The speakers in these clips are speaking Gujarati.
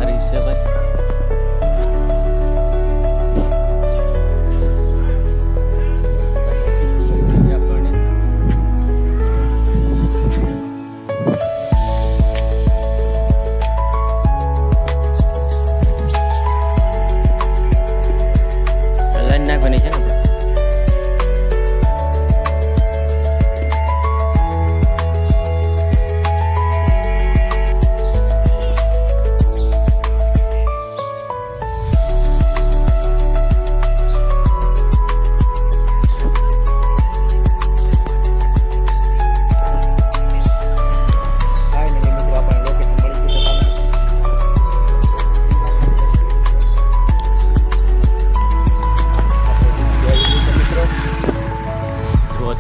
હારી છે ભાઈ. લાઈન નાખવાની છે ને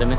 તમે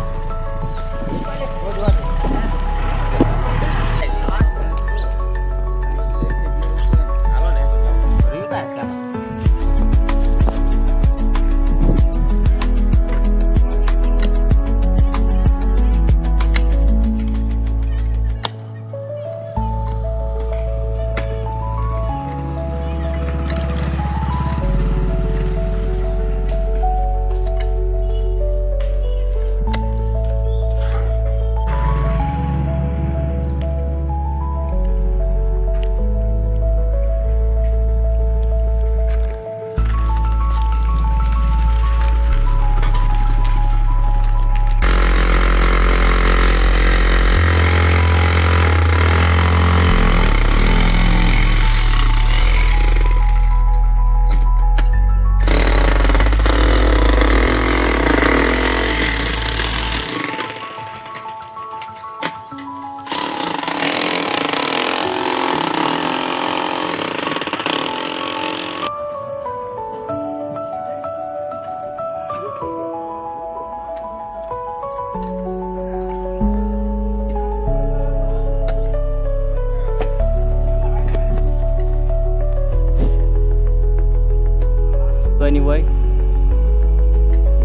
બની હોય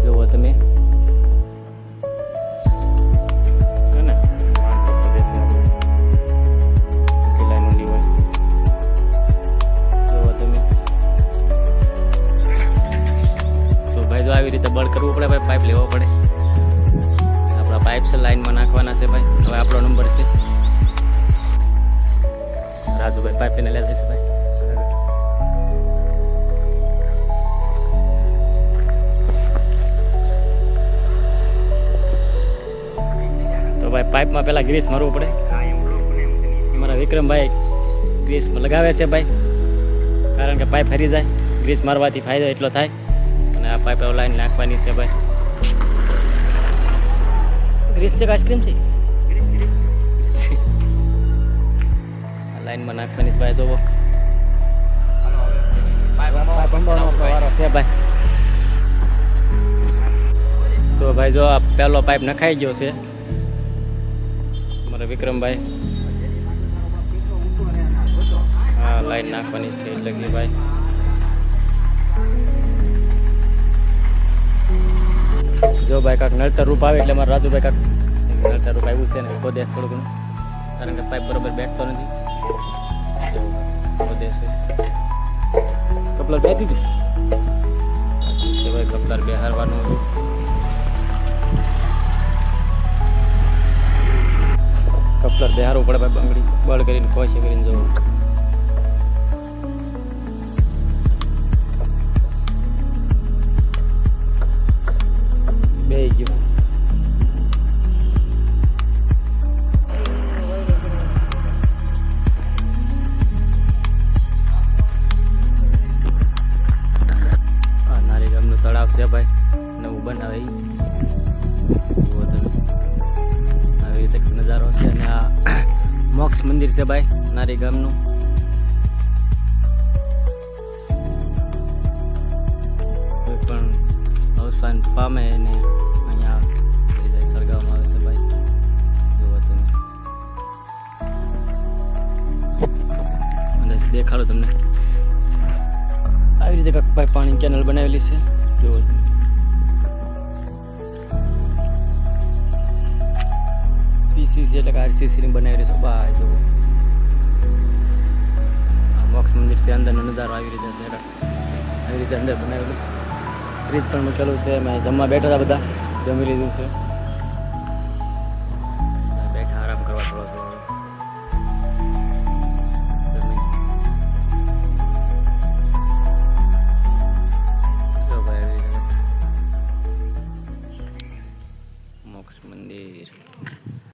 જુઓ તમે છે ને માણસો પડે છે લાઈનોની હોય જુઓ તમે. તો ભાઈ જો આવી રીતે બળ કરવું પડે ભાઈ, પાઇપ લેવો પડે. આપણા પાઇપ છે લાઈનમાં નાખવાના છે ભાઈ. હવે આપણો નંબર છે રાજુભાઈ, પાઇપ લઈને લેતા જશે ભાઈ. ભાઈ પાઇપમાં પહેલાં ગ્રીસ મારવું પડે. અમારા વિક્રમભાઈ ગ્રીસ લગાવે છે ભાઈ, કારણ કે પાઇપ ફરી જાય. ગ્રીસ મારવાથી ફાયદો એટલો થાય. અને આ પાઇપ લાઈન નાખવાની છે ભાઈ. ગ્રીસ છે કે આઈસ્ક્રીમ છે? આ લાઈનમાં નાખવાની છે ભાઈ. જોવો છે ભાઈ. તો ભાઈ જો આ પહેલો પાઇપ નખાઈ ગયો છે વિક્રમભાઈ. હા લાઈન નાખવાની છે લગી ભાઈ. જો ભાઈ કાંક નડતર રૂપ આવે એટલે મારા રાજુભાઈ કાંક નડતર રૂપ આવ્યું છે ને ખોદે થોડું ઘણું, કારણ કે પાઇપ બરોબર બેઠતો નથી. ખોદે છે કપલર બે દીધું છે ભાઈ. કપલર બેહારવાનું હતું. કપલર બેહારવું પડે ભાઈ. બંગડી બળ કરીને ખોશે કરીને જવું. બે ગયું. આ નારી ગામનું તળાવ છે ભાઈ, નવું બનાવે આવી રીતે નજારો છે. અને આ મોક્ષ મંદિર છે ભાઈ નારી ગામનું. કોઈ પણ અવસાન પામે એને અહીંયા સળગાવવામાં આવે છે ભાઈ. જોવો તમે અને દેખાડો તમને. આવી રીતે કાંઈક ભાઈ પાણી કેનલ બનાવેલી છે. જોવો તમે. પીસીસી એટલે કે આરસીસી ની બનાવેલી છે ભાઈ. જો મોક્ષ મંદિર નજારો આવી રીતે છે આવી રીતે અંદર બનાવેલું છે. ફ્રીજ પણ મૂકેલું છે. અમે જમવા બેઠા હતા બધા, જમી લીધું છે.